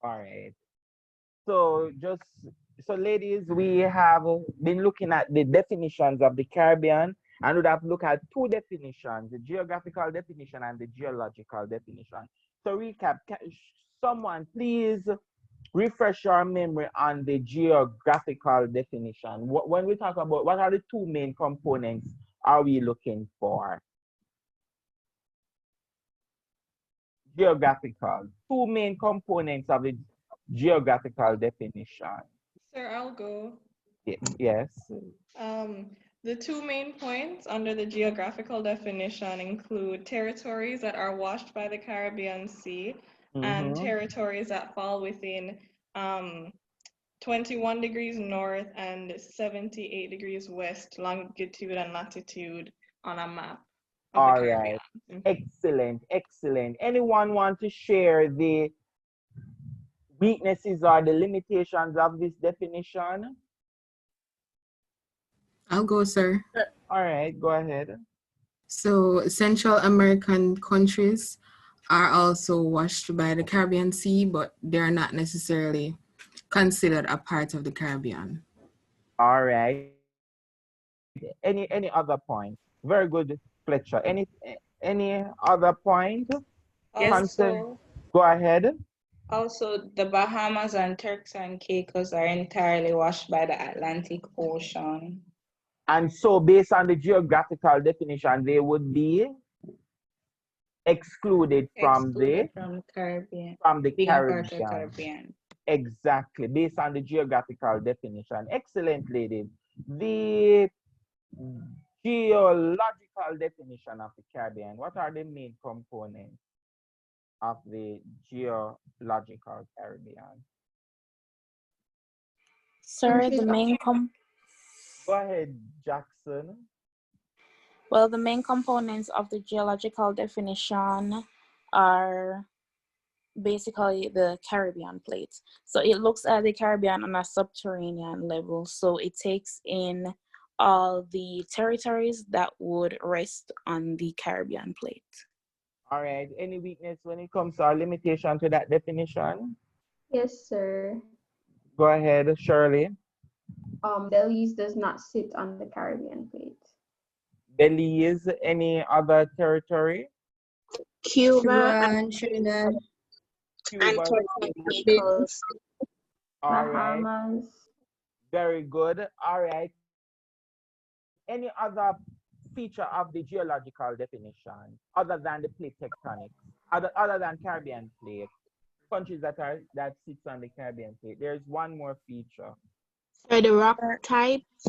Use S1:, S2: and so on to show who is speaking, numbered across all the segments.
S1: All right. So just so ladies, we have been looking at the definitions of the Caribbean and would have looked at two definitions, the geographical definition and the geological definition. So recap, someone please refresh our memory on the geographical definition. When we talk about what are the two main components are we looking for? Geographical. Two main components of the geographical definition.
S2: Sir, I'll go.
S1: Yes.
S2: Um, the two main points under the geographical definition include territories that are washed by the Caribbean Sea and
S1: Mm-hmm.
S2: territories that fall within 21 degrees north and 78 degrees west longitude and latitude on a map of the
S1: All
S2: Caribbean.
S1: right. Excellent. Excellent. Anyone want to share the weaknesses or the limitations of this definition?
S3: I'll go, sir.
S1: All right. Go ahead.
S3: So Central American countries are also washed by the Caribbean Sea, but they are not necessarily considered a part of the Caribbean.
S1: All right. Any other point? Very good, Fletcher. Any other point?
S4: Yes,
S1: Go ahead.
S4: also the Bahamas and Turks and Caicos are entirely washed by the Atlantic Ocean.
S1: And so based on the geographical definition, they would be excluded from the
S4: Caribbean.
S1: from the
S4: Being a part of
S1: Caribbean.
S4: Caribbean.
S1: Exactly, based on the geographical definition. Excellent, ladies. The geological definition of the Caribbean. What are the main components of the geological Caribbean?
S5: Sir, the main
S1: Go ahead, Jackson.
S5: well, the main components of the geological definition are basically the Caribbean plate. So it looks at the Caribbean on a subterranean level. So it takes in all the territories that would rest on the Caribbean plate.
S1: All right. Any weakness when it comes to our limitation to that definition?
S6: Yes, sir.
S1: Go ahead, Shirley.
S6: Belize does not sit on the Caribbean plate.
S1: Belize, any other territory?
S7: Cuba and Trinidad.
S1: Cuba. All right.
S6: Bahamas.
S1: Very good. All right. Any other feature of the geological definition other than the plate tectonics, other than Caribbean plate, countries that sits on the Caribbean plate? There's one more feature.
S7: So the rock types.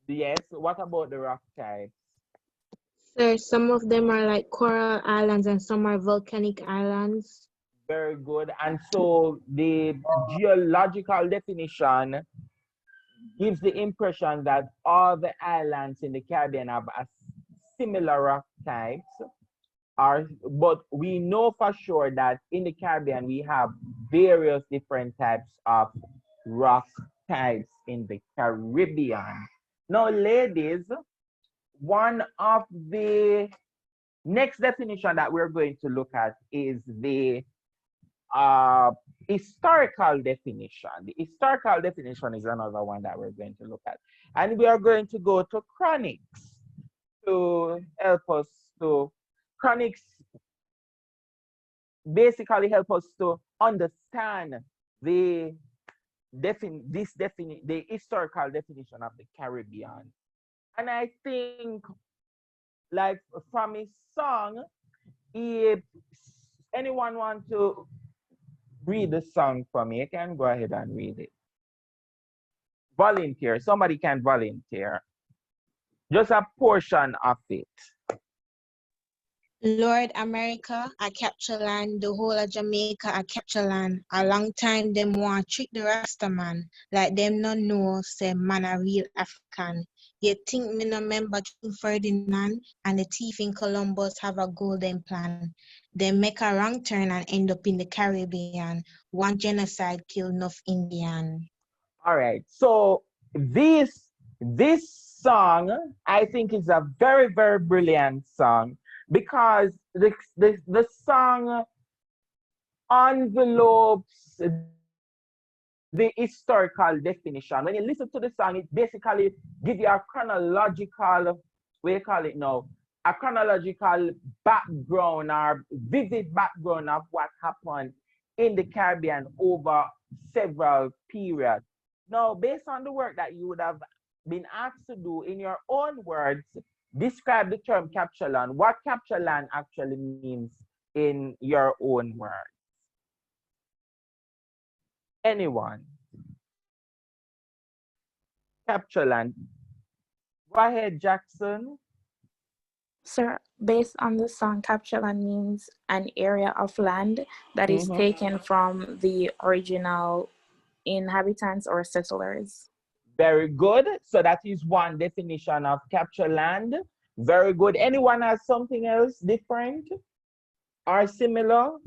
S1: Yes. What about the rock types?
S7: So some of them are like coral islands and some are volcanic islands.
S1: Very good. And so the geological definition gives the impression that all the islands in the Caribbean have a similar rock types. But we know for sure that in the Caribbean we have various different types of rock types in the Caribbean. Now, ladies, one of the next definition that we're going to look at is the historical definition. The historical definition is another one that we're going to look at. And we are going to go to chronics to help us to, chronics basically help us to understand the historical definition of the Caribbean. And I think, like from his song, if anyone want to read the song for me, you can go ahead and read it. Volunteer. Somebody can volunteer. Just a portion of it.
S7: Lord America, I capture land, the whole of Jamaica, I capture land. A long time them want trick the Rasta man, like them not know, say man a real African. You think me no remember King Ferdinand and the thief in Columbus have a golden plan. They make a wrong turn and end up in the Caribbean. One genocide kill enough Indian.
S1: All right. So this song, I think, is a very, very brilliant song because the song envelopes the historical definition. When you listen to the song, it basically gives you a chronological, what do you call it now? A chronological background or vivid background of what happened in the Caribbean over several periods. Now, based on the work that you would have been asked to do in your own words, describe the term capture land. What capture land actually means in your own words. Anyone? Capture land. Go ahead, Jackson.
S5: Sir, based on the song, capture land means an area of land that is taken from the original inhabitants or settlers.
S1: Very good. So that is one definition of capture land. Very good. Anyone has something else different or similar?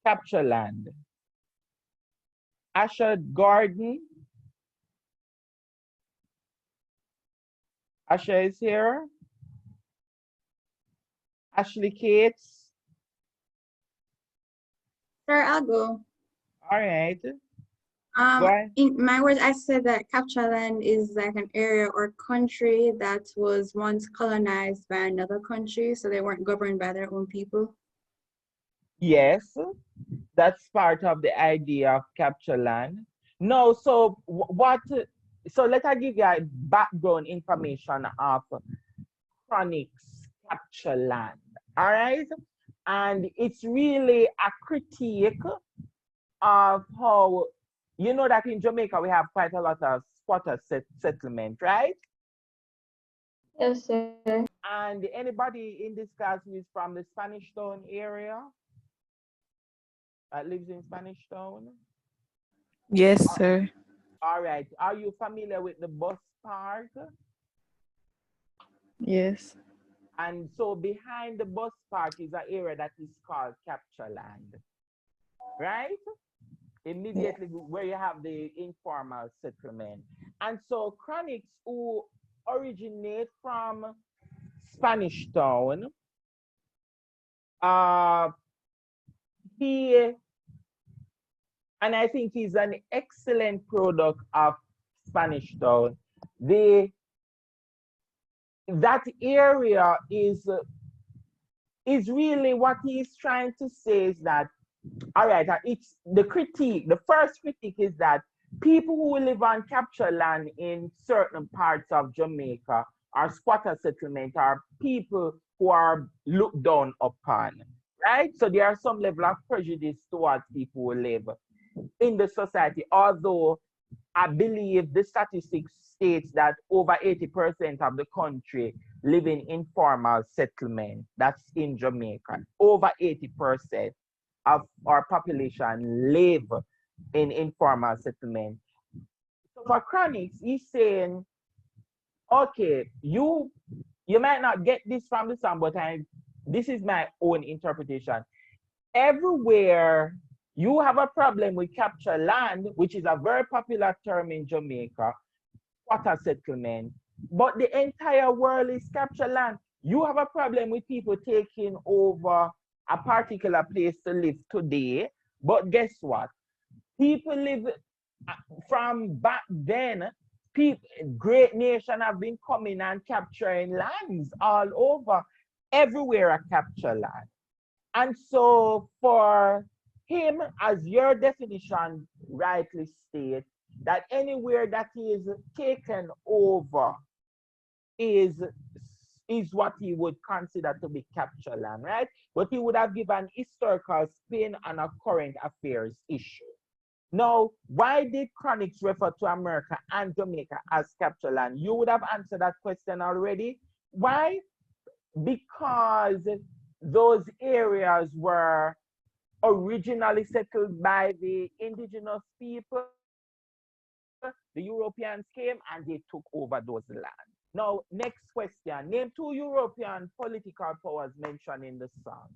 S1: Capture land. Asher Gordon. Asher is here. Ashley Cates.
S8: Sir, I'll go.
S1: All right. Go ahead.
S8: In my words, I said that capture land is like an area or country that was once colonized by another country, so they weren't governed by their own people.
S1: Yes, that's part of the idea of capture land. No, so what? So let I give you a background information of Chronic's capture land. All right, and it's really a critique of how, you know that in Jamaica we have quite a lot of squatter settlement, right?
S6: Yes, sir.
S1: And anybody in this class who is from the Spanish Town area that lives in Spanish Town?
S9: Yes, sir.
S1: All right. Are you familiar with the bus park?
S9: Yes.
S1: And so behind the bus park is an area that is called capture land, right? Immediately where you have the informal settlement. And so Chronics, who originate from Spanish Town, and I think he's an excellent product of Spanish Town. That area is really what he's trying to say is that, all right, it's the critique. The first critique is that people who live on capture land in certain parts of Jamaica are squatter settlement, are people who are looked down upon, right? So there are some level of prejudice towards people who live in the society, although I believe the statistics states that over 80% of the country live in informal settlement. That's in Jamaica. Over 80% of our population live in informal settlement. So for Chronics, he's saying, okay, you might not get this from the song, but this is my own interpretation. Everywhere you have a problem with capture land, which is a very popular term in Jamaica, squatter settlement, but the entire world is capture land. You have a problem with people taking over a particular place to live today, but guess what? People live from back then. Great nations have been coming and capturing lands all over, everywhere a capture land. And so for him, as your definition rightly states, that anywhere that is taken over is what he would consider to be capture land, right? But he would have given historical spin on a current affairs issue. Now, why did Chronics refer to America and Jamaica as capture land? You would have answered that question already. Why? Because those areas were originally settled by the indigenous people. The Europeans came and they took over those lands. Now, next question. Name 2 European political powers mentioned in the song.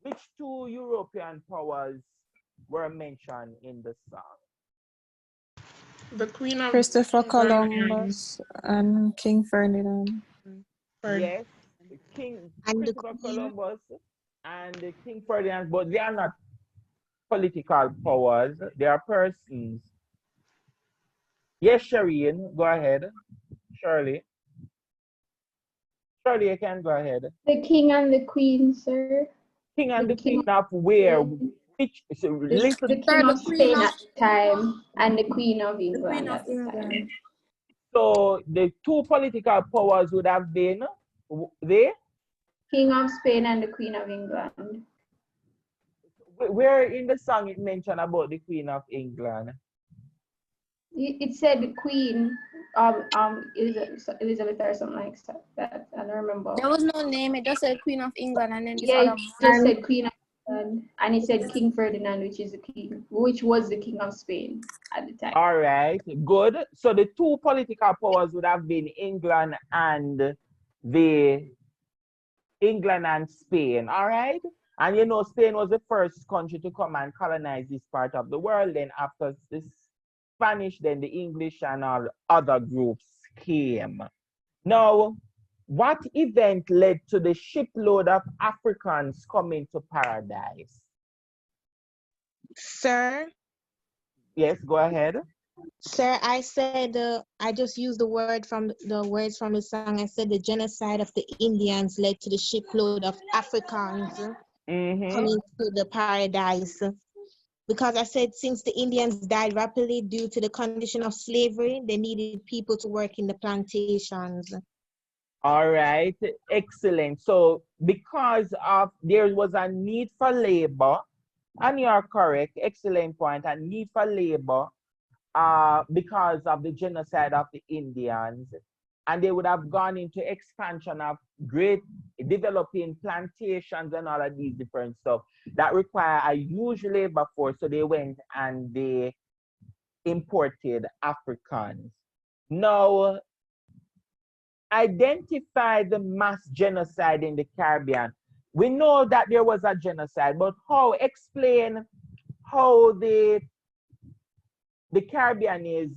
S1: Which 2 European powers were mentioned in the song?
S2: The Queen of
S9: Christopher
S2: England.
S9: Columbus and King Ferdinand.
S1: Yes, King
S7: And the
S1: Christopher
S7: Queen.
S1: Columbus and the King Ferdinand, but they are not political powers. They are persons. Yes, Shireen, go ahead. Shirley. Shirley, you can go ahead.
S6: The king and the queen, sir.
S1: King and
S6: The
S1: the
S6: king
S1: queen
S6: of
S1: of where?
S6: Spain,
S1: Which? So listen.
S6: the king
S5: Sir,
S6: of Spain at the time, and the queen of England at the time.
S1: So the two political powers would have been they.
S6: King of Spain and the queen of England.
S1: Where in the song it mentioned about the Queen of England?
S6: It said the queen, Elizabeth or something like that. I don't remember.
S10: There was no name. It just said Queen of England, and then this
S6: Yeah,
S10: other
S6: it just
S10: man.
S6: said Queen of England, and it said King Ferdinand, which was the King of Spain at the time.
S1: All right, good. So the two political powers would have been England and Spain. All right. And you know, Spain was the first country to come and colonize this part of the world. Then after the Spanish, then the English and all other groups came. Now, what event led to the shipload of Africans coming to paradise?
S7: Sir,
S1: Yes, go ahead.
S7: sir, I said I just used the words from the song. I said the genocide of the Indians led to the shipload of Africans coming to the paradise. Because I said since the Indians died rapidly due to the condition of slavery, they needed people to work in the plantations.
S1: All right, excellent. So because of there was a need for labor, and you are correct, excellent point, a need for labor because of the genocide of the Indians, and they would have gone into expansion of great developing plantations and all of these different stuff that require a huge labor force. So they went and they imported Africans. Now, identify the mass genocide in the Caribbean. We know that there was a genocide, but explain how the Caribbean is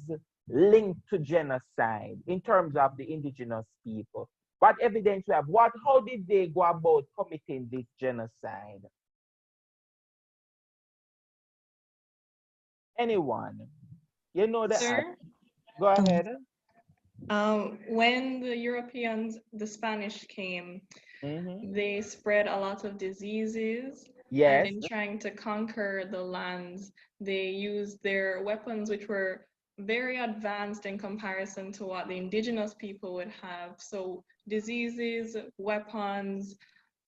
S1: linked to genocide in terms of the indigenous people. What evidence we have? How did they go about committing this genocide? Anyone? You know the
S2: Sir?
S1: Go ahead.
S2: When the Europeans, the Spanish came, they spread a lot of diseases.
S1: Yes.
S2: And in trying to conquer the lands, they used their weapons, which were very advanced in comparison to what the indigenous people would have. So diseases, weapons,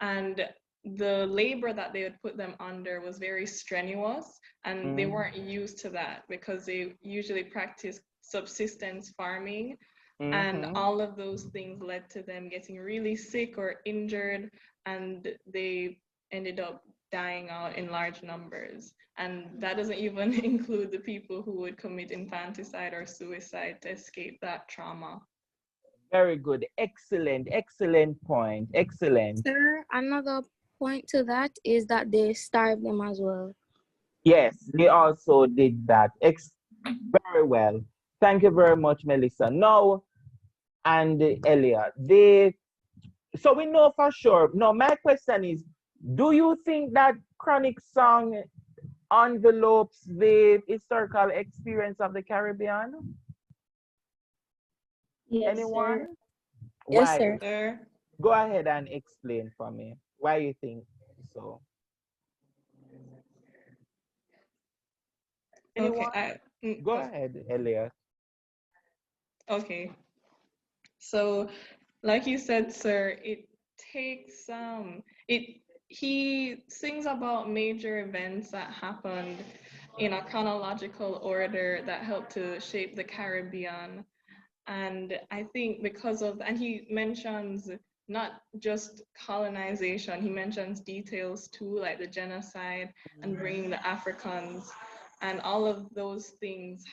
S2: and the labor that they would put them under was very strenuous, and they weren't used to that because they usually practiced subsistence farming. And all of those things led to them getting really sick or injured, and they ended up dying out in large numbers. And that doesn't even include the people who would commit infanticide or suicide to escape that trauma.
S1: Very good. Excellent. Excellent point. Excellent.
S10: Sir, another point to that is that they starved them as well.
S1: Yes, they also did that. Very well. Thank you very much, Melissa. Now, and Elliot, so we know for sure. Now, my question is, do you think that chronic song envelopes the historical experience of the Caribbean?
S6: Yes,
S1: Anyone?
S6: sir.
S10: Yes,
S1: Why?
S10: sir.
S1: Go ahead and explain for me why you think so. Anyone?
S2: Okay,
S1: Go ahead, Elliot.
S2: Okay. So, like you said, sir, it takes he sings about major events that happened in a chronological order that helped to shape the Caribbean. And I think and he mentions not just colonization, he mentions details too, like the genocide and bringing the Africans, and all of those things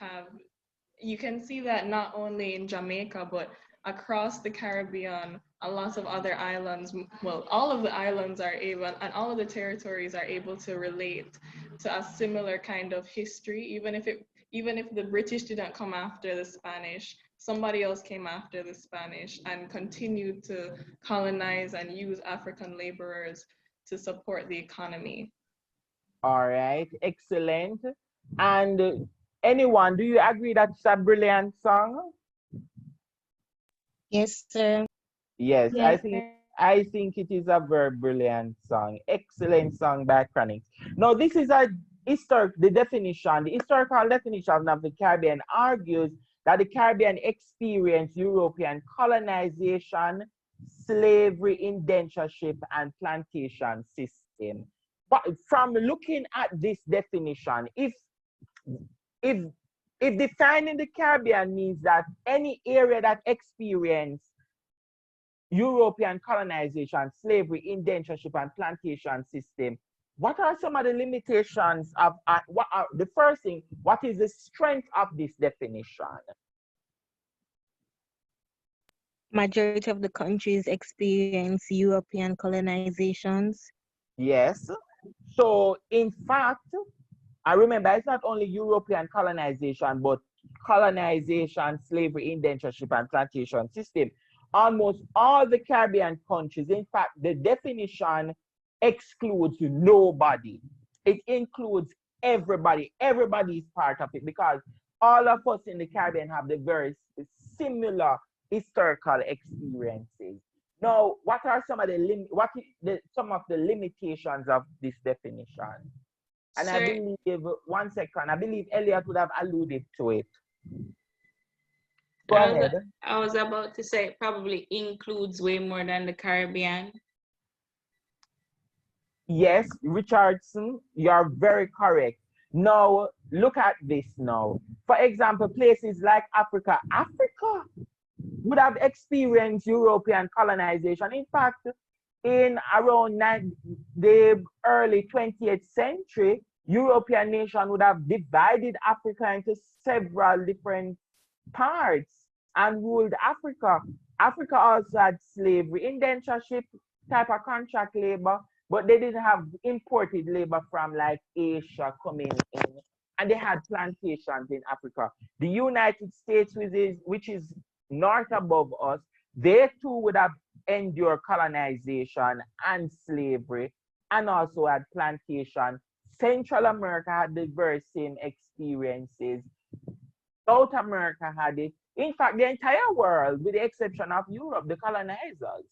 S2: you can see that not only in Jamaica, but across the Caribbean, a lot of other islands, well, all of the islands are able, and all of the territories are able to relate to a similar kind of history, even if the British didn't come after the Spanish, somebody else came after the Spanish and continued to colonize and use African laborers to support the economy.
S1: All right, excellent. And anyone, do you agree that's a brilliant song?
S7: Yes, sir.
S1: Yes,
S6: Yes.
S1: I think it is a very brilliant song. Excellent song by Chronic. Now, this is the historical definition of the Caribbean argues that the Caribbean experienced European colonization, slavery, indentureship, and plantation system. But from looking at this definition, if if defining the Caribbean means that any area that experienced European colonization, slavery, indentureship, and plantation system, what are some of the limitations of what are the first thing? What is the strength of this definition?
S7: Majority of the countries experience European colonizations.
S1: Yes. So in fact, I remember it's not only European colonization, but colonization, slavery, indentureship, and plantation system. Almost all the Caribbean countries, in fact, the definition excludes nobody. It includes everybody. Everybody is part of it because all of us in the Caribbean have the very similar historical experiences. Now, what are some of some of the limitations of this definition? And I
S4: Sir,
S1: believe, one second, I believe Elliot would have alluded to it. Go ahead.
S4: I was about to say it probably includes way more than the Caribbean.
S1: Yes, Richardson, you're very correct. Now, look at this now. For example, places like Africa. Africa would have experienced European colonization. In fact, in around the early 20th century, European nation would have divided Africa into several different parts and ruled Africa. Africa also had slavery, indentureship, type of contract labor, but they didn't have imported labor from like Asia coming in. And they had plantations in Africa. The United States, which is north above us, they too would have endured colonization and slavery and also had plantation. Central America had the very same experiences. South America had it. In fact, the entire world, with the exception of Europe, the colonizers.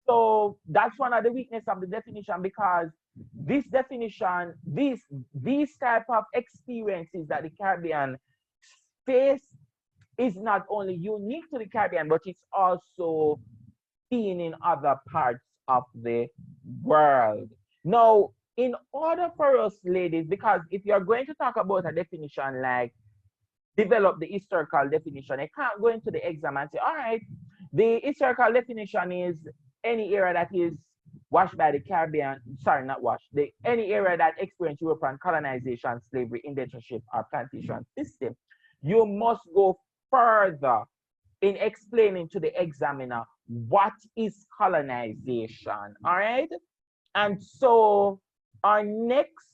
S1: So that's one of the weaknesses of the definition because this definition, these type of experiences that the Caribbean face is not only unique to the Caribbean, but it's also seen in other parts of the world. Now, in order for us, ladies, because if you're going to talk about a definition like develop the historical definition, I can't go into the exam and say, all right, the historical definition is any area that is washed by the Caribbean, sorry, not washed, any area that experienced European colonization, slavery, indentureship, or plantation system. You must go further in explaining to the examiner what is colonization, all right? And so our next,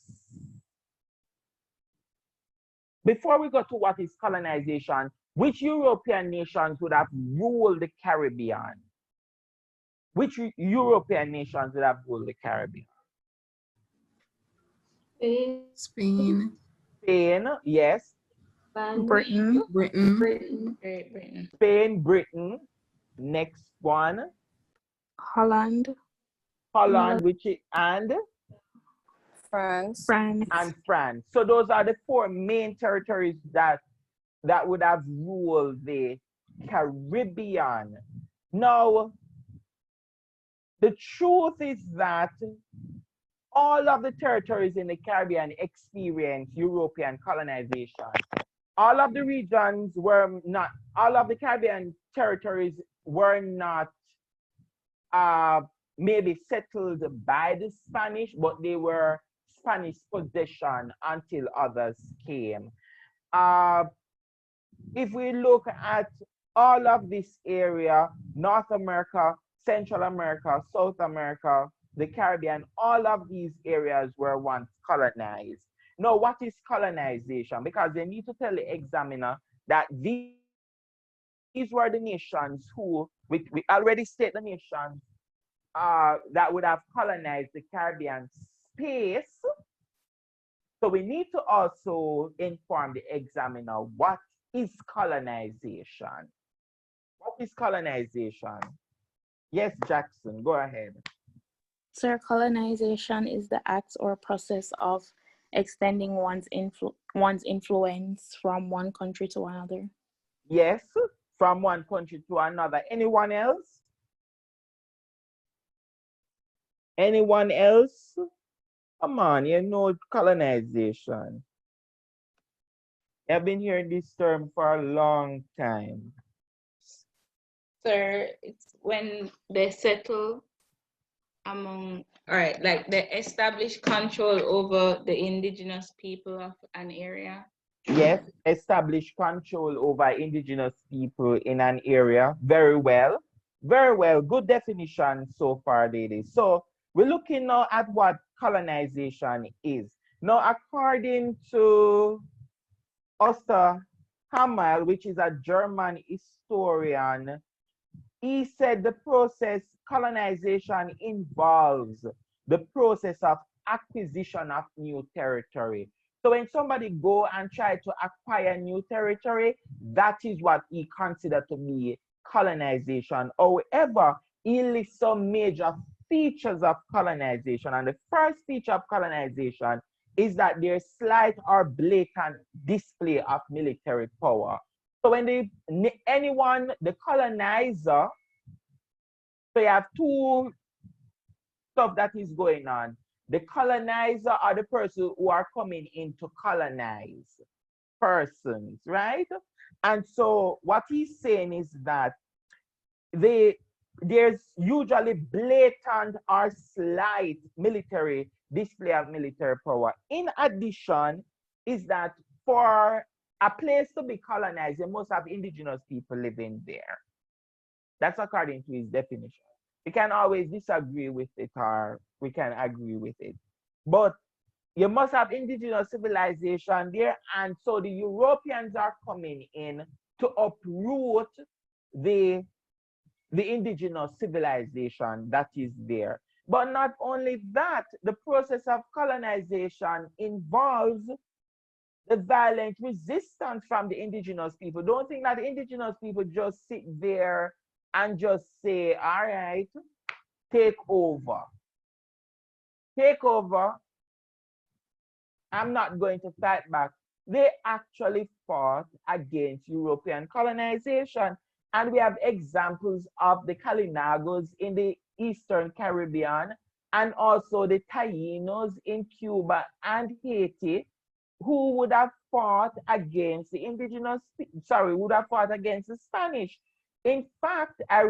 S1: before we go to what is colonization, which European nations would have ruled the Caribbean? Which European nations would have ruled the Caribbean?
S3: Spain.
S1: Spain, yes.
S9: Britain.
S3: Britain.
S4: Great Britain.
S1: Spain, Britain. Next one.
S5: Holland.
S1: Holland, and
S9: France.
S1: France. So those are the four main territories that would have ruled the Caribbean. Now, the truth is that all of the territories in the Caribbean experienced European colonization. All of the regions were not, all of the Caribbean territories were not maybe settled by the Spanish, but they were Spanish possession until others came. If we look at all of this area, North America, Central America, South America, the Caribbean, all of these areas were once colonized. Now, what is colonization? Because they need to tell the examiner that these were the nations who, we already state the nations that would have colonized the Caribbean space. So we need to also inform the examiner what is colonization. What is colonization? Yes, Jackson, go ahead.
S5: Sir, colonization is the act or process of extending one's influence from one country to another.
S1: Yes, from one country to another. Anyone else? Anyone else? Come on, you know colonization. I've been hearing this term for a long time.
S4: Sir, it's when they settle among, all right, like they establish control over the indigenous people of an area.
S1: Yes, establish control over indigenous people in an area. Very well. Very well. Good definition so far, ladies. So we're looking now at what colonization is. Now, according to Oster Hamel, which is a German historian, he said the process colonization involves the process of acquisition of new territory. So when somebody go and try to acquire new territory, that is what he considered to be colonization. However, he lists some major features of colonization. And the first feature of colonization is that there's slight or blatant display of military power. So when the colonizer, so you have two stuff that is going on. The colonizer are the person who are coming in to colonize persons, right? And so what he's saying is that there's usually blatant or slight military display of military power. In addition, is that for a place to be colonized, you must have indigenous people living there. That's according to his definition. We can always disagree with it or we can agree with it. But you must have indigenous civilization there. And so the Europeans are coming in to uproot the indigenous civilization that is there. But not only that, the process of colonization involves the violent resistance from the indigenous people. Don't think that the indigenous people just sit there and just say, all right, take over. Take over. I'm not going to fight back. They actually fought against European colonization. And we have examples of the Calinagos in the Eastern Caribbean and also the Taínos in Cuba and Haiti, who would have fought against the indigenous, would have fought against the Spanish. In fact, I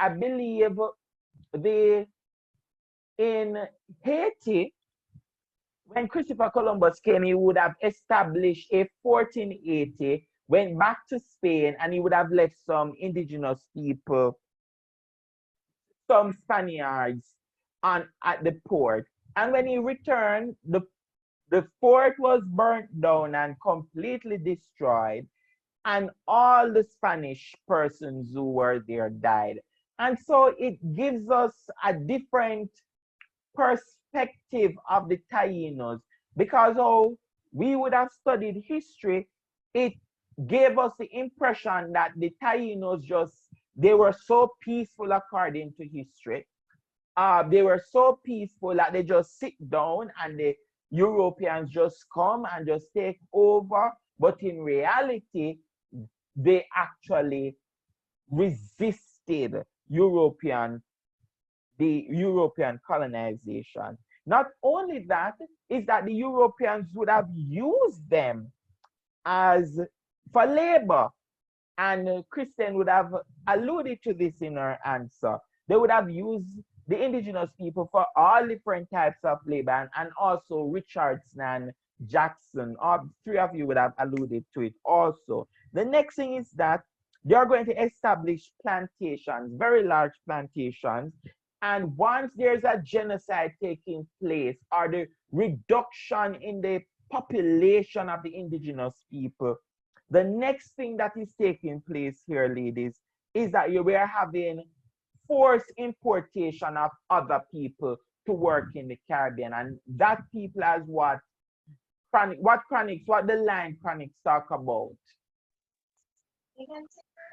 S1: believe in Haiti, when Christopher Columbus came, he would have established a 1480, went back to Spain, and he would have left some indigenous people, some Spaniards at the port. And when he returned, the fort was burnt down and completely destroyed, and all the Spanish persons who were there died. And so it gives us a different perspective of the Taínos, because we would have studied history, it gave us the impression that the Taínos they were so peaceful according to history. They were so peaceful that they just sit down and the Europeans just come and just take over. But in reality, they actually resisted the European colonization. Not only that, is that the Europeans would have used them as for labor. And Kristen would have alluded to this in her answer. They would have used the indigenous people for all different types of labor, and also Richardson and Jackson, all three of you would have alluded to it also. The next thing is that they are going to establish plantations, very large plantations. And once there's a genocide taking place or the reduction in the population of the indigenous people, the next thing that is taking place here, ladies, is that we are having forced importation of other people to work in the Caribbean. And that people as what the line chronics talk about.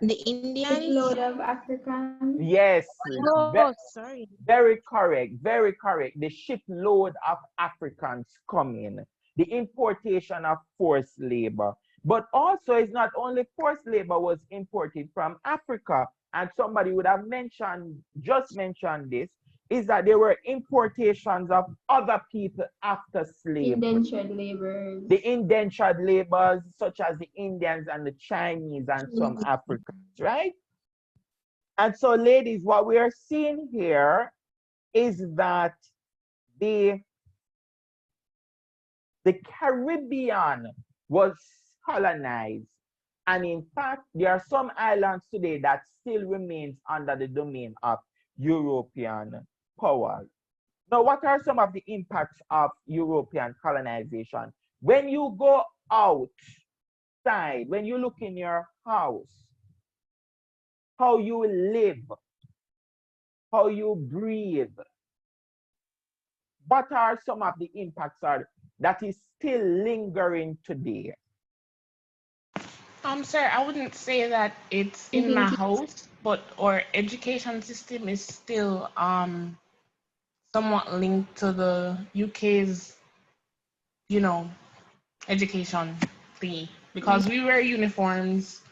S7: The
S6: Load
S7: Indians.
S6: of Africans.
S1: Yes,
S10: Oh, sorry.
S1: very correct, very correct. The shipload of Africans coming, the importation of forced labor. But also, it's not only forced labor was imported from Africa, and somebody would have just mentioned this, is that there were importations of other people after slavery.
S6: Indentured laborers.
S1: The indentured laborers, such as the Indians and the Chinese and some Africans, right? And so, ladies, what we are seeing here is that the Caribbean was colonized. And in fact, there are some islands today that still remains under the domain of European powers. Now, what are some of the impacts of European colonization? When you go outside, when you look in your house, how you live, how you breathe, what are some of the impacts that is still lingering today?
S11: Sir, I wouldn't say that it's in my house, but our education system is still somewhat linked to the UK's, education thing, because we wear uniforms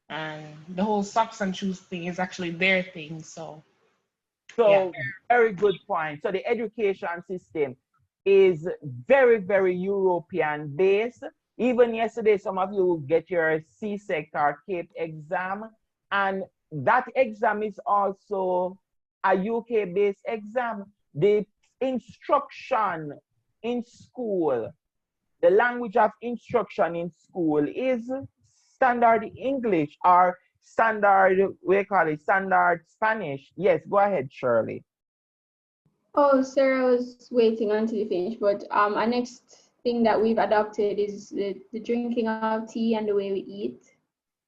S11: and the whole socks and shoes thing is actually their thing. So yeah.
S1: Very good point. So the education system is very, very European based. Even yesterday, some of you get your CSEC or CAPE exam, and that exam is also a UK based exam. The instruction in school, the language of instruction in school is standard English or standard, we call it standard Spanish. Yes, go ahead, Shirley.
S6: Oh, Sarah was waiting until you finish, but our next thing that we've adopted is the drinking of tea and the way we eat.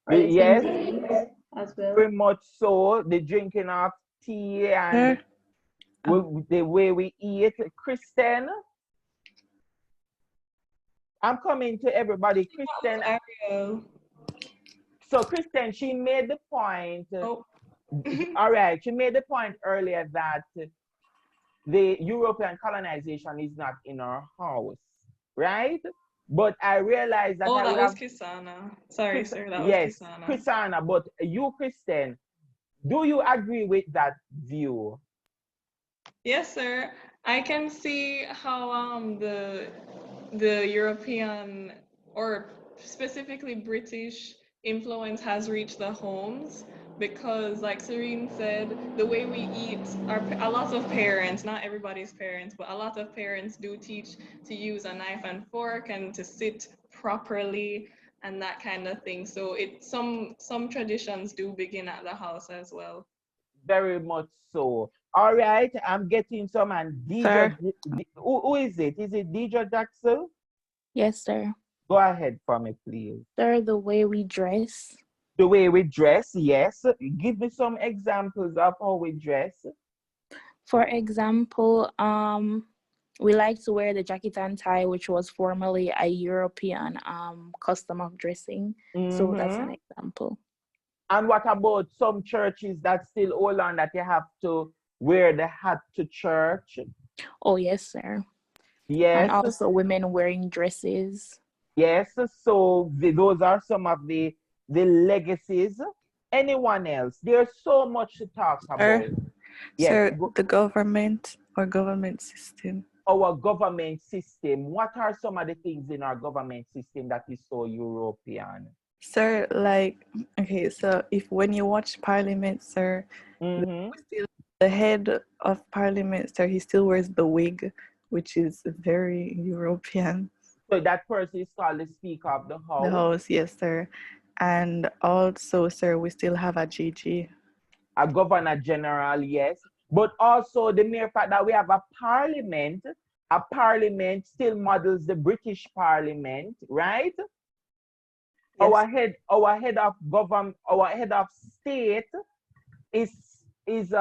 S6: Or the
S1: Yes,
S6: things we eat as well.
S1: very much so. The drinking of tea and the way we eat. Kristen, I'm coming to everybody. Kristen. So Kristen, she made the point. All right, she made the point earlier that the European colonization is not in our house, right? But I realized that
S2: that was Kisana. Sorry, sir, that was Kisana.
S1: Kisana, but you, Kristen, do you agree with that view?
S2: Yes, sir. I can see how the European or specifically British influence has reached the homes, because like Serene said, the way we eat, a lot of parents, not everybody's parents, but a lot of parents do teach to use a knife and fork and to sit properly and that kind of thing. So some traditions do begin at the house as well.
S1: Very much so. All right, I'm getting some, and DJ, who is it? Is it DJ Jackson?
S5: Yes, sir.
S1: Go ahead for me, please.
S5: Sir, the way we dress.
S1: The way we dress, yes. Give me some examples of how we dress.
S5: For example, we like to wear the jacket and tie, which was formerly a European custom of dressing. So that's an example.
S1: And what about some churches that still hold on that you have to wear the hat to church?
S5: Oh, yes, sir.
S1: Yes.
S5: And also women wearing dresses.
S1: Yes, so those are some of the legacies. Anyone else? There's so much to talk about.
S12: Yes, the government or government system.
S1: Our government system. What are some of the things in our government system that is so European?
S12: Sir, like, okay, so when you watch Parliament, sir, the head of Parliament, sir, he still wears the wig, which is very European.
S1: So that person is called the Speaker of the House?
S12: The House, yes, sir. And also, sir, we still have a GG.
S1: A Governor General, yes. But also the mere fact that we have a parliament still models the British Parliament, right? Yes. Our head of state is is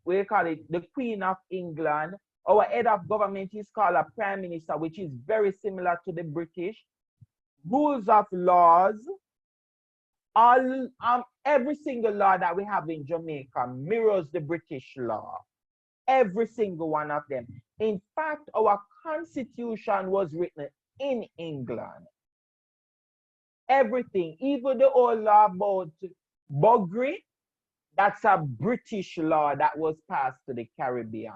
S1: we call it the Queen of England. Our head of government is called a prime minister, which is very similar to the British. Rules of laws, all every single law that we have in Jamaica mirrors the British law. Every single one of them. In fact, our constitution was written in England. Everything, even the old law about buggery, that's a British law that was passed to the Caribbean.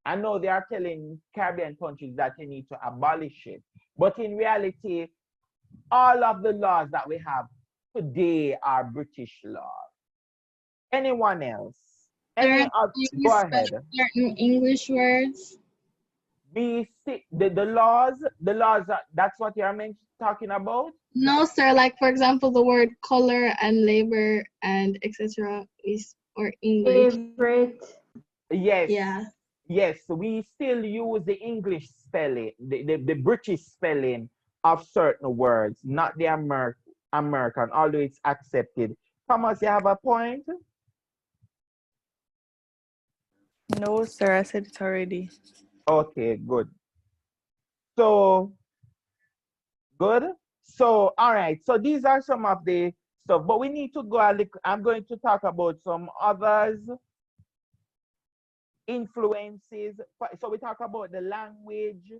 S1: I know they are telling Caribbean countries that they need to abolish it. But in reality, all of the laws that we have today are British laws. Anyone else?
S13: Sir,
S1: Go ahead.
S13: certain English words.
S1: The laws, that's what you're talking about?
S13: No, sir. Like for example, the word color and labor and etc. is or English.
S6: Favorite.
S1: Yes.
S13: Yeah.
S1: Yes, we still use the English spelling, the British spelling of certain words, not the American, although it's accepted. Thomas, you have a point?
S12: No, sir, I said it already.
S1: Okay, good. So, good. So, all right. So these are some of the stuff, but we need to go a little, I'm going to talk about some others influences. So we talk about the language,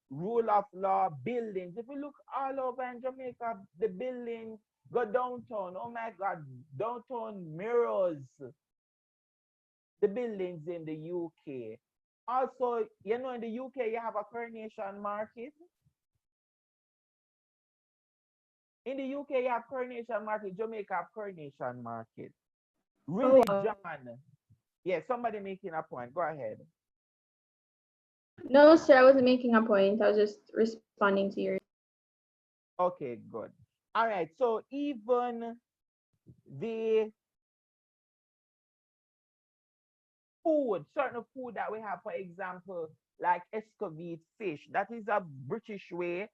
S1: rule of law, buildings. If we look all over in Jamaica, the buildings go downtown. Oh my God, downtown mirrors the buildings in the UK. Also, you know, in the UK, you have a Coronation Market. In the UK, you have Coronation Market. Jamaica have Coronation Market. Really, John? Yeah, somebody making a point. Go ahead.
S6: No, sir, I wasn't making a point. I was just responding to yours.
S1: Okay, good. All right. So even the food, certain food that we have, for example, like escovite fish, that is a British way.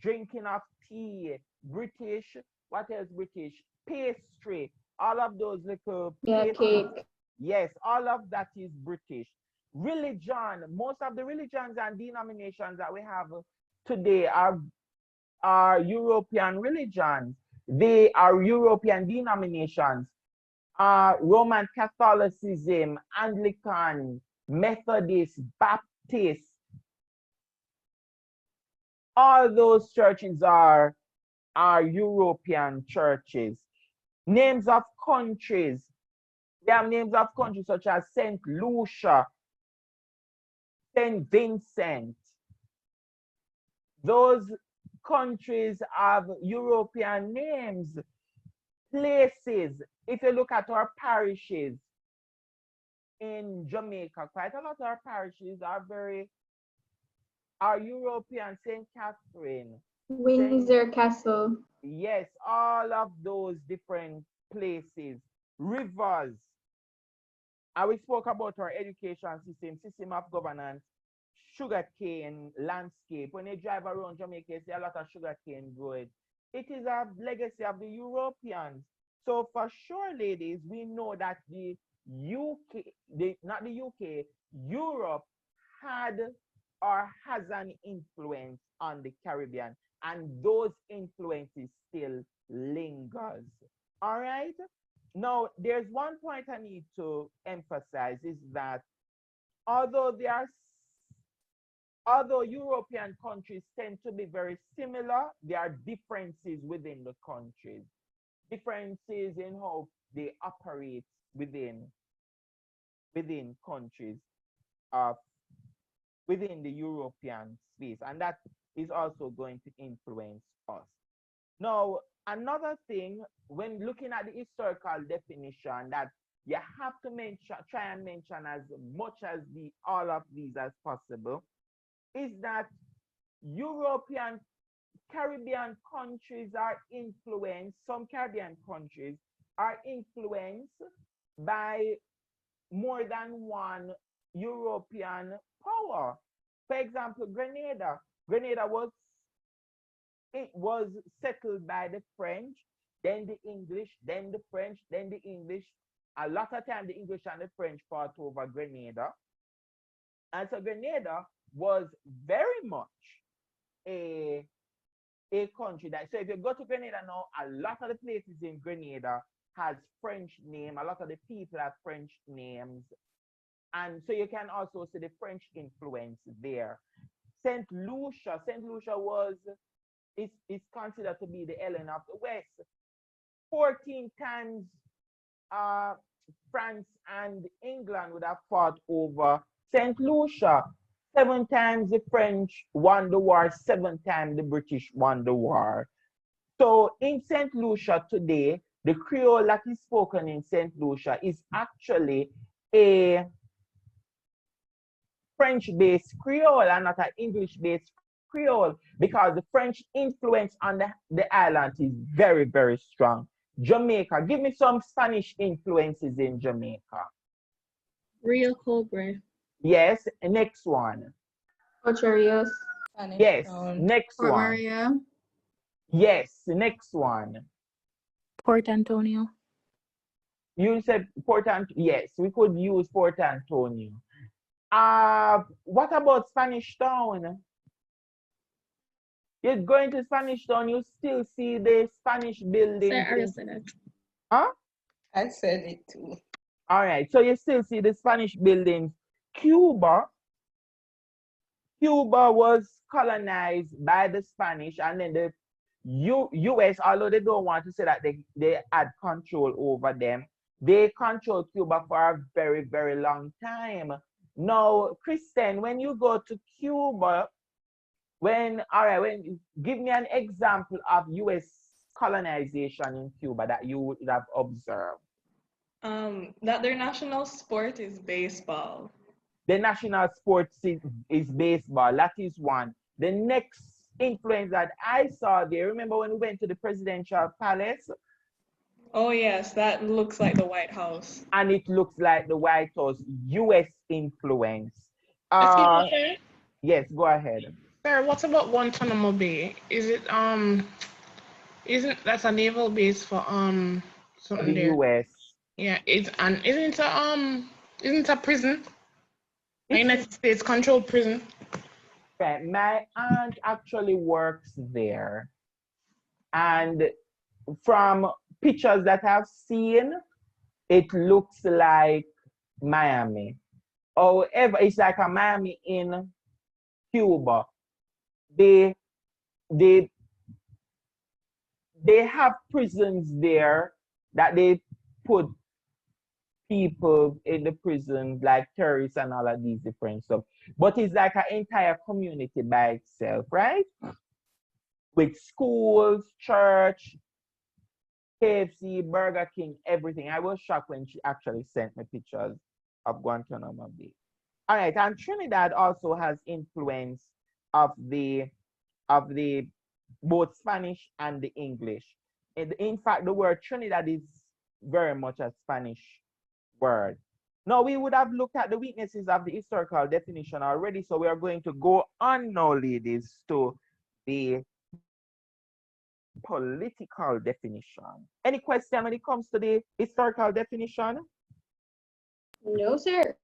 S1: Drinking of tea, British. What else British? Pastry. All of those little
S6: cake.
S1: Yes, all of that is British. Religion, most of the religions and denominations that we have today are European religions. They are European denominations. Roman Catholicism, Anglican, Methodist, Baptist. All those churches are European churches. Names of countries. They have names of countries such as St. Lucia, St. Vincent. Those countries have European names. Places. If you look at our parishes in Jamaica, quite a lot of our parishes are European. St. Catherine,
S6: Windsor Castle.
S1: Yes, all of those different places, rivers. And we spoke about our education system of governance, sugarcane landscape. When you drive around Jamaica, you see a lot of sugarcane growing. It is a legacy of the Europeans. So for sure, ladies, we know that the UK, not the UK, Europe had or has an influence on the Caribbean, and those influences still lingers. All right. Now, there's one point I need to emphasize is that although European countries tend to be very similar, there are differences within the countries, differences in how they operate within countries of within the European space, and that is also going to influence us. Now, another thing when looking at the historical definition that you have to try and mention as much as all of these as possible, is that European Caribbean countries are influenced, some Caribbean countries are influenced by more than one European power. For example, Grenada. Grenada was settled by the French, then the English, then the French, then the English, a lot of time the English and the French fought over Grenada. And so Grenada was very much a country that, so if you go to Grenada now, a lot of the places in Grenada has French name, a lot of the people have French names. And so you can also see the French influence there. St. Lucia is considered to be the Helen of the West. 14 times France and England would have fought over St. Lucia. 7 times the French won the war, 7 times the British won the war. So in St. Lucia today, the Creole that is spoken in St. Lucia is actually a French-based Creole and not an English-based Creole, because the French influence on the island is very, very strong. Jamaica, give me some Spanish influences in Jamaica.
S13: Rio Cobre.
S1: Yes, next one.
S6: Ocho Rios.
S1: Yes, next
S8: Fort
S1: one.
S8: Maria.
S1: Yes, next one.
S5: Port Antonio.
S1: You said Port Antonio. Yes, we could use Port Antonio. What about Spanish Town? You're going to Spanish Town, you still see the Spanish buildings.
S13: Sir, I said that.
S1: Huh?
S4: I said it too.
S1: All right, so you still see the Spanish buildings. Cuba was colonized by the Spanish, and then the US, although they don't want to say that they had control over them, they controlled Cuba for a very, very long time. Now, Kristen, when you go to Cuba, give me an example of US colonization in Cuba that you would have observed.
S2: That their national sport is baseball.
S1: The national sport is baseball. That is one. The next influence that I saw there, remember when we went to the presidential palace?
S2: Oh yes, that looks like the White House.
S1: And it looks like the White House, US influence.
S11: Excuse me, sir?
S1: Yes, go ahead.
S11: Sir, what about Guantanamo Bay? Isn't that a naval base for something
S1: The
S11: there?
S1: US.
S11: Yeah, isn't it a prison? A
S1: It's
S11: United States controlled prison.
S1: right. My aunt actually works there. And from pictures that I've seen, it looks like Miami. However, it's like a Miami in Cuba. They have prisons there that they put people in the prison, like terrorists and all of these different stuff. But it's like an entire community by itself, right? With schools, church, KFC, Burger King, everything. I was shocked when she actually sent me pictures of Guantanamo Bay. All right, and Trinidad also has influence of the both Spanish and the English. In fact, the word Trinidad is very much a Spanish word. Now, we would have looked at the weaknesses of the historical definition already, so we are going to go on now, ladies, to the political definition. Any question when it comes to the historical definition?
S6: No, sir.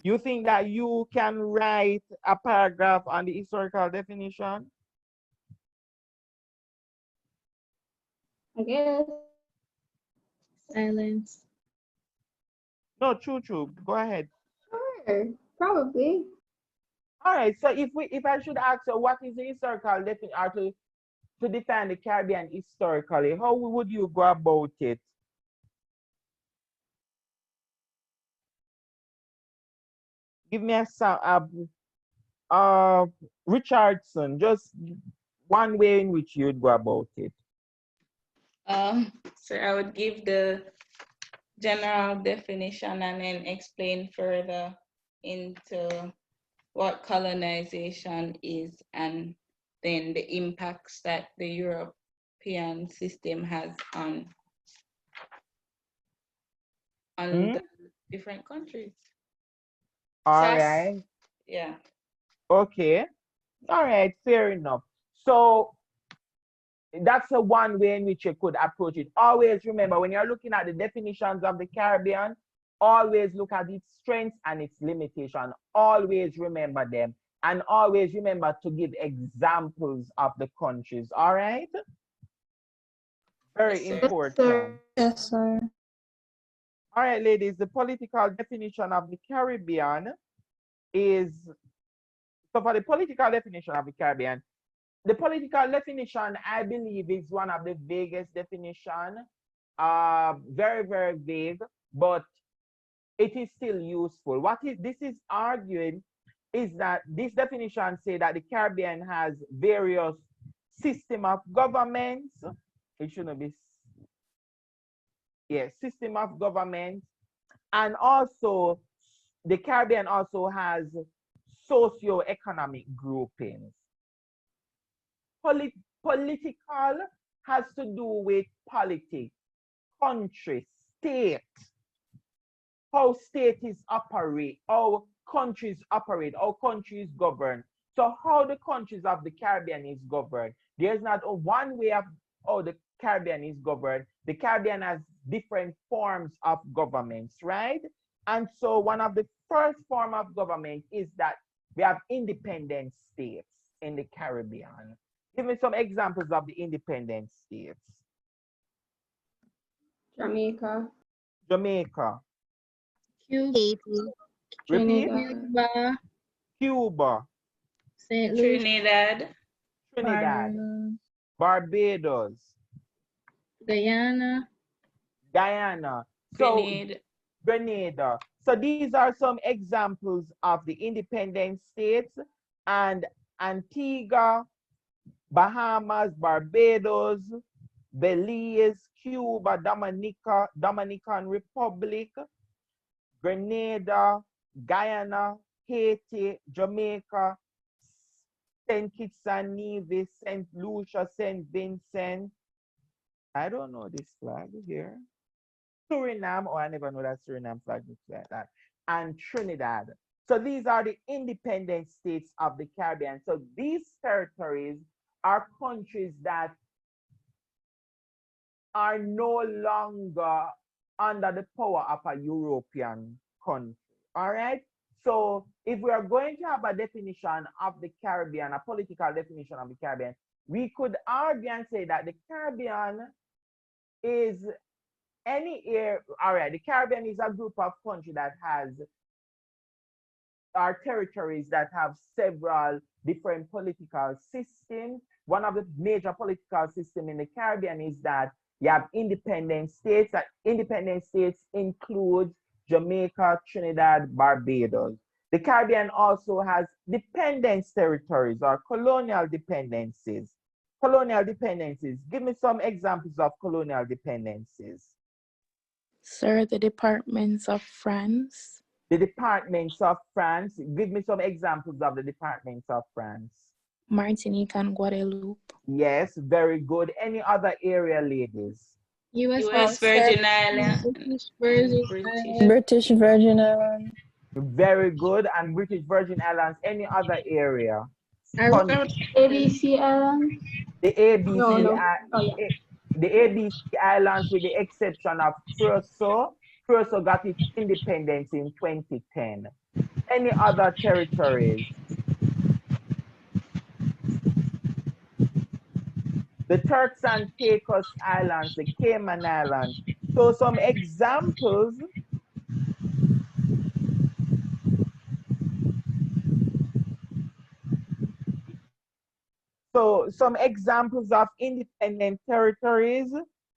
S1: You think that you can write a paragraph on the historical definition?
S6: I guess.
S13: Silence.
S1: No, true. Go ahead.
S6: Sure, probably.
S1: All right. So if I should ask you, what is the historical definition, or to define the Caribbean historically, how would you go about it? Give me Richardson, just one way in which you'd go about it.
S4: So I would give the general definition and then explain further into what colonization is and then the impacts that the European system has on the different countries.
S1: All right.
S4: Yeah.
S1: Okay. All right, fair enough. So that's a one way in which you could approach it. Always remember, when you're looking at the definitions of the Caribbean, always look at its strengths and its limitation. Always remember them. And always remember to give examples of the countries. All right? Very important.
S9: Yes, sir.
S1: All right, ladies, the political definition of the Caribbean is, so for the political definition of the Caribbean, the political definition, I believe, is one of the vaguest definition. Very, very vague, but it is still useful. This is arguing is that this definition say that the Caribbean has various system of governments. It shouldn't be, yes, system of government. And also, the Caribbean also has socio-economic groupings. Political has to do with politics, country, state, how states operate, how countries operate, how countries govern. So how the countries of the Caribbean is governed. There's not a one way of how the Caribbean is governed. The Caribbean has different forms of governments, right? And so one of the first form of government is that we have independent states in the Caribbean. Give me some examples of the independent states.
S6: Jamaica.
S1: Jamaica.
S13: Cuba.
S1: Repeat.
S13: Cuba.
S1: Cuba.
S13: St. Lucia.
S4: Trinidad.
S1: Trinidad. Barbados.
S13: Guyana.
S1: Guyana. So, Grenada. So these are some examples of the independent states, and Antigua, Bahamas, Barbados, Belize, Cuba, Dominican Republic, Grenada, Guyana, Haiti, Jamaica, St. Kitts and Nevis, St. Lucia, St. Vincent. I don't know this flag here. Suriname, oh, I never know that Suriname flag looks like that. And Trinidad. So these are the independent states of the Caribbean. So these territories are countries that are no longer under the power of a European country. All right. So if we are going to have a definition of the Caribbean, a political definition of the Caribbean, we could argue and say that the Caribbean is any area. All right, the Caribbean is a group of countries that has our territories that have several different political systems. One of the major political systems in the Caribbean is that you have independent states. Independent states include Jamaica, Trinidad, Barbados. The Caribbean also has dependence territories or colonial dependencies. Colonial dependencies. Give me some examples of colonial dependencies.
S5: Sir, the departments of France.
S1: The departments of France. Give me some examples of the departments of France.
S5: Martinique and Guadeloupe.
S1: Yes, very good. Any other area, ladies?
S4: US Virgin Islands.
S9: British Virgin Islands.
S1: Very good. And British Virgin Islands. Any other area?
S6: ABC Islands.
S1: The ABC,
S6: No.
S1: The ABC Islands, with the exception of Curacao. Curacao got its independence in 2010. Any other territories? The Turks and Caicos Islands, the Cayman Islands. So some examples. So some examples of independent territories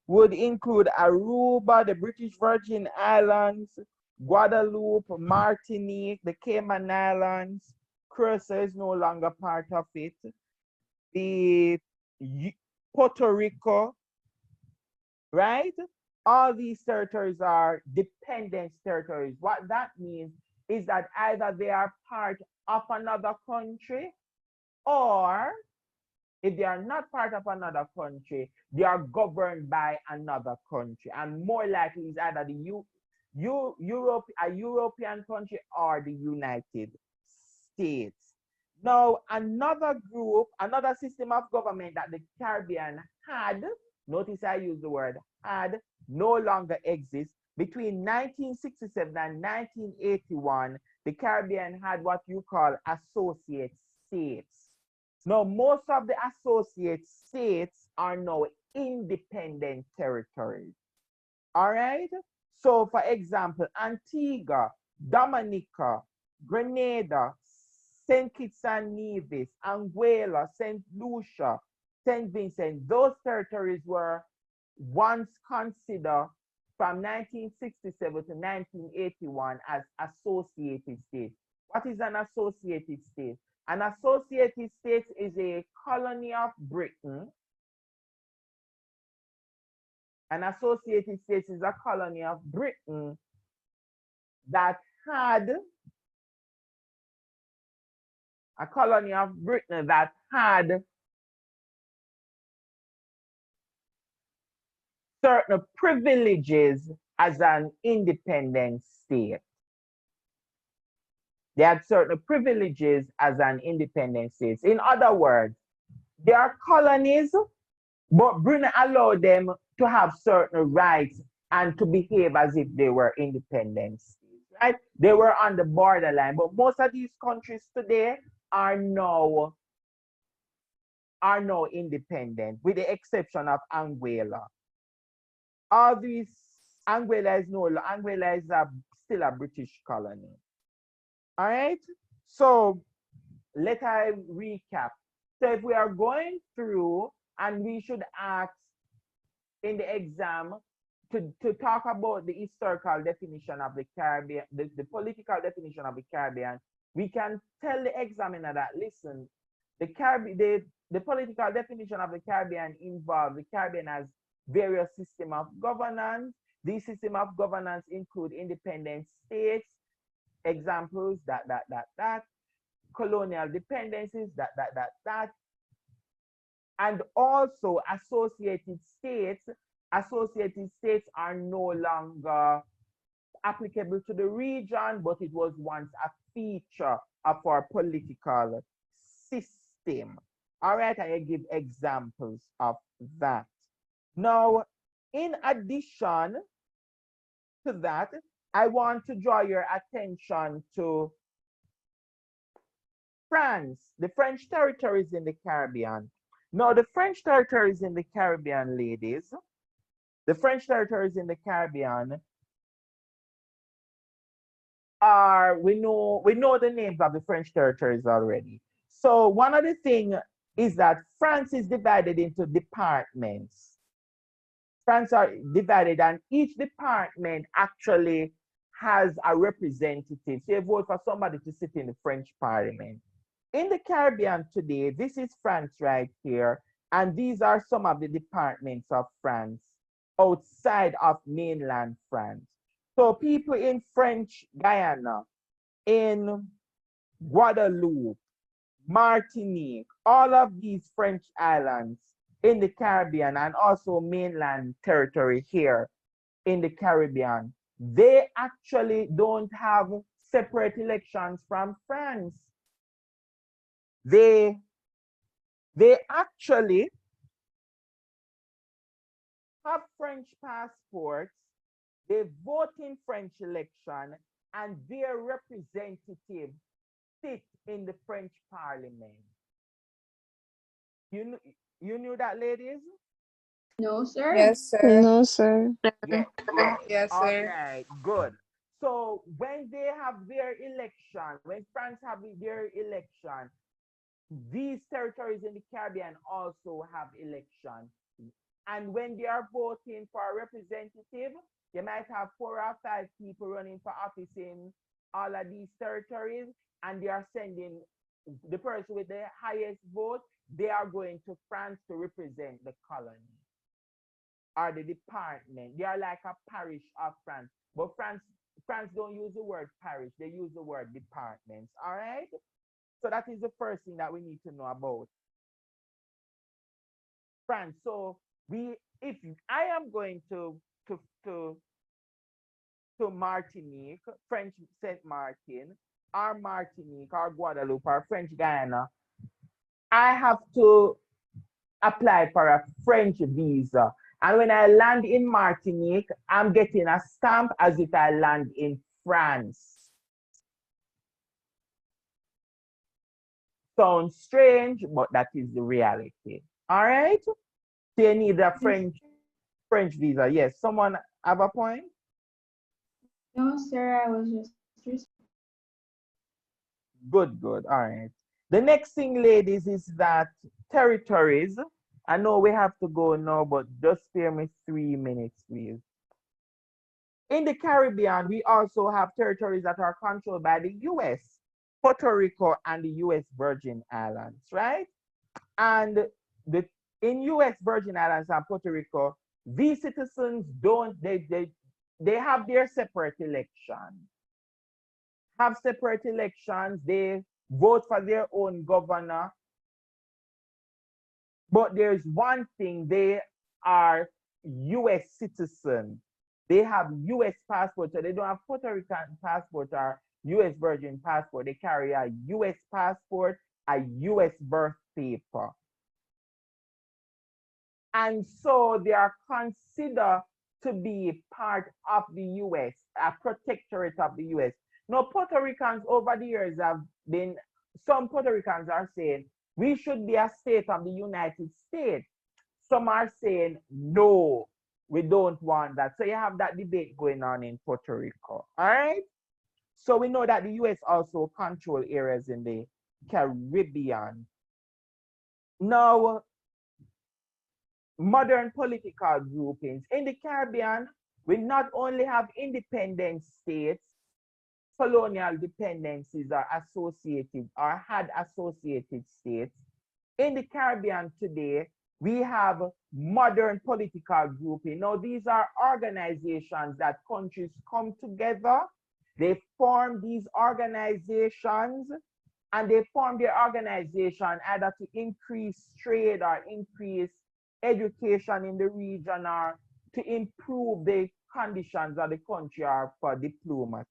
S1: would include Aruba, the British Virgin Islands, Guadeloupe, Martinique, the Cayman Islands. Curacao is no longer part of it. The Puerto Rico, right? All these territories are dependent territories. What that means is that either they are part of another country, or if they are not part of another country, they are governed by another country. And more likely is either a European country or the United States. Now, another group, another system of government that the Caribbean had, notice I use the word had, no longer exists. Between 1967 and 1981, the Caribbean had what you call associate states. Now, most of the associate states are now independent territories. All right? So, for example, Antigua, Dominica, Grenada, St. Kitts and Nevis, Anguilla, St. Lucia, St. Vincent, those territories were once considered from 1967 to 1981 as associated states. What is an associated state? An associated state is a colony of Britain. An associated state is a colony of Britain that had certain privileges as an independent state. They had certain privileges as an independent state. In other words, they are colonies, but Britain allowed them to have certain rights and to behave as if they were independent states, right? They were on the borderline, but most of these countries today are now independent, with the exception of Anguilla. All these, Anguilla is still a British colony. All right, so let I recap. So if we are going through, and we should ask in the exam to talk about the historical definition of the Caribbean, the political definition of the Caribbean, we can tell the examiner that, listen, the political definition of the Caribbean involves the Caribbean as various systems of governance. These systems of governance include independent states, examples, colonial dependencies, and also associated states. Associated states are no longer applicable to the region, but it was once a feature of our political system. All right, I give examples of that. Now, in addition to that, I want to draw your attention to France, the French territories in the Caribbean. Now, the French territories in the Caribbean, ladies, the French territories in the Caribbean are, we know the names of the French territories already. So one of the things is that France is divided into departments. France are divided, and each department actually has a representative. So you vote for somebody to sit in the French parliament. In the Caribbean today, this is France right here, and these are some of the departments of France outside of mainland France. So people in French Guyana, in Guadeloupe, Martinique, all of these French islands in the Caribbean, and also mainland territory here in the Caribbean, they actually don't have separate elections from France. They actually have French passports, they vote in French election, and their representatives sit in the French parliament. You knew that, ladies?
S6: No, sir.
S9: Yes, sir.
S13: No, sir.
S1: Yes.
S9: Yes,
S1: All
S9: sir.
S1: right, good. So when they have their election, when France have their election, these territories in the Caribbean also have election. And when they are voting for a representative, you might have 4 or 5 people running for office in all of these territories, and they are sending the person with the highest vote, they are going to France to represent the colony or the department. They are like a parish of France. But France don't use the word parish, they use the word departments. All right? So that is the first thing that we need to know about France. So if I am going to Martinique, French Saint Martin, or Martinique or Guadeloupe or French Guyana, I have to apply for a French visa. And when I land in Martinique, I'm getting a stamp as if I land in France. Sounds strange, but that is the reality. All right? So you need a French visa. Yes, someone have a point?
S6: No, sir, I was just
S1: Good, good. All right. The next thing, ladies, is that territories. I know we have to go now, but just spare me 3 minutes, please. In the Caribbean, we also have territories that are controlled by the US, Puerto Rico, and the US Virgin Islands, right? And in US Virgin Islands and Puerto Rico, these citizens don't, they have their separate elections. Have separate elections, they vote for their own governor. But there's one thing, they are US citizens. They have US passport, so they don't have Puerto Rican passport or US Virgin passport. They carry a US passport, a US birth paper. And so they are considered to be part of the US, a protectorate of the US. Now, Puerto Ricans over the years have been, some Puerto Ricans are saying, we should be a state of the United States. Some are saying, no, we don't want that. So you have that debate going on in Puerto Rico, all right? So we know that the US also control areas in the Caribbean. Now, modern political groupings. In the Caribbean, we not only have independent states, colonial dependencies are associated or had associated states. In the Caribbean today, we have modern political grouping. Now, these are organizations that countries come together. They form these organizations, and they form their organization either to increase trade or increase education in the region or to improve the conditions of the country or for diplomacy.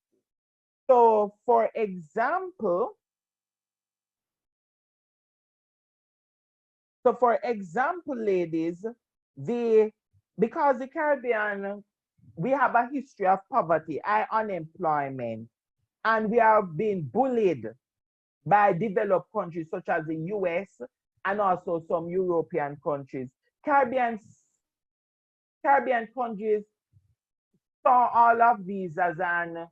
S1: So, for example, ladies, because the Caribbean, we have a history of poverty, high unemployment, and we have been bullied by developed countries such as the US and also some European countries. Caribbean countries saw all of these as an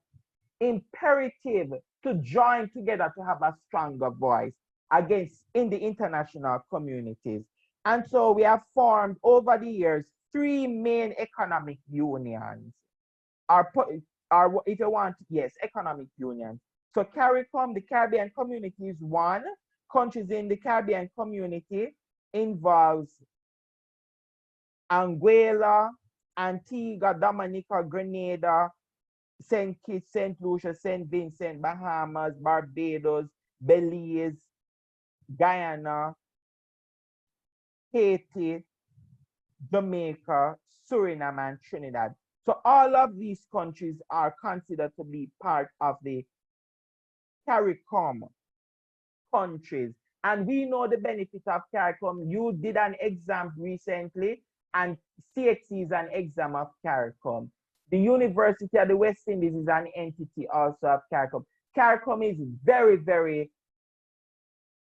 S1: imperative to join together to have a stronger voice against in the international communities. And so we have formed over the years 3 main economic unions, or if you want, yes, economic unions. So CARICOM, the Caribbean Community, is one. Countries in the Caribbean community involves Anguilla, Antigua, Dominica, Grenada, St. Kitts, St. Lucia, St. Vincent, Bahamas, Barbados, Belize, Guyana, Haiti, Jamaica, Suriname, and Trinidad. So all of these countries are considered to be part of the CARICOM countries. And we know the benefit of CARICOM. You did an exam recently, and CXC is an exam of CARICOM. The University of the West Indies is an entity also of CARICOM. CARICOM is very, very,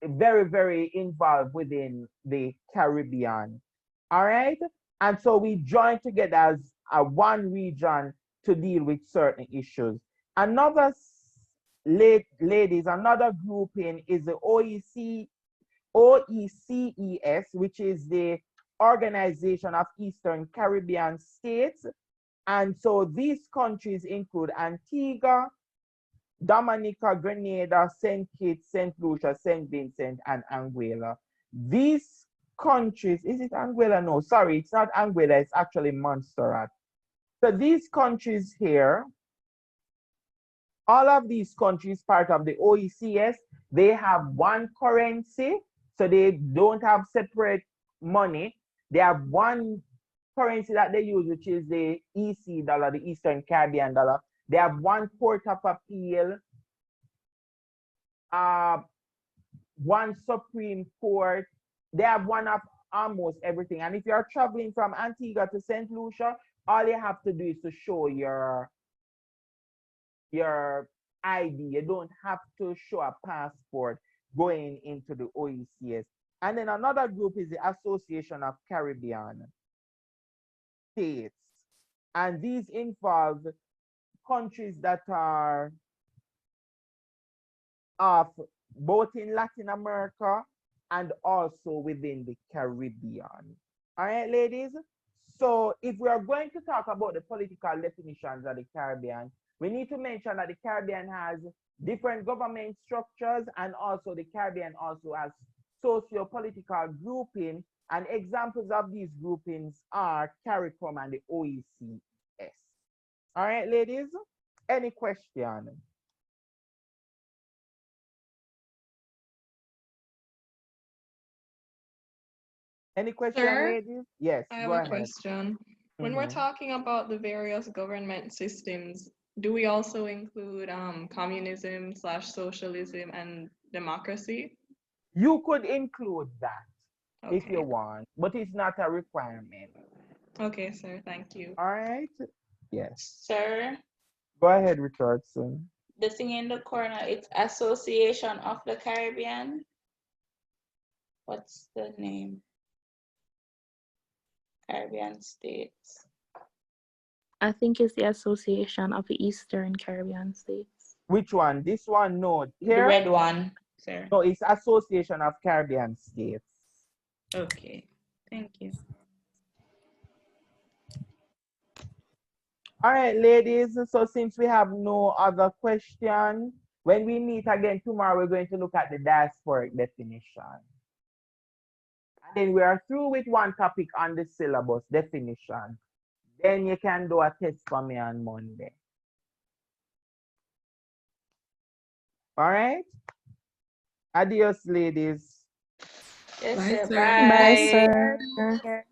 S1: very, very involved within the Caribbean. All right? And so we join together as a one region to deal with certain issues. Another, ladies, another grouping is the OECES, which is the Organization of Eastern Caribbean States. And so these countries include Antigua, Dominica, Grenada, St. Kitts, St. Lucia, St. Vincent, and Anguilla. These countries, is it Anguilla? No, sorry, it's not Anguilla, it's actually Montserrat. So these countries here, all of these countries, part of the OECS, they have one currency, so they don't have separate money. They have one currency that they use, which is the EC dollar, the Eastern Caribbean dollar. They have one court of appeal. one Supreme Court. They have one of almost everything. And if you're traveling from Antigua to St. Lucia, all you have to do is to show your ID. You don't have to show a passport going into the OECS. And then another group is the Association of Caribbean States. And these involve countries that are of both in Latin America and also within the Caribbean. All right, ladies? So if we are going to talk about the political definitions of the Caribbean, we need to mention that the Caribbean has different government structures, and also the Caribbean also has socio-political grouping, and examples of these groupings are CARICOM and the OECS. All right, ladies? Any question? Any question,
S2: Sir,
S1: ladies? Yes,
S2: I have
S1: go
S2: a
S1: ahead.
S2: question. When we're talking about the various government systems, do we also include communism / socialism and democracy?
S1: You could include that if
S2: Okay.
S1: you want, but it's not a requirement.
S2: Okay, sir. Thank you.
S1: All right. Yes.
S4: Sir,
S1: Go ahead, Richardson.
S4: the thing in the corner, it's Association of the Caribbean. What's the name? Caribbean States.
S5: I think it's the Association of the Eastern Caribbean States.
S1: Which one? This one? No.
S4: The
S1: Here?
S4: red one, sir.
S1: No, it's Association of Caribbean States.
S4: Okay. Thank you.
S1: All right, ladies. So since we have no other question, when we meet again tomorrow, we're going to look at the diasporic definition. And then we are through with one topic on the syllabus, definition. Then you can do a test for me on Monday. All right? Adios, ladies.
S4: Yes,
S3: Bye,
S4: sir.
S3: sir.
S4: Bye.
S9: Bye, sir.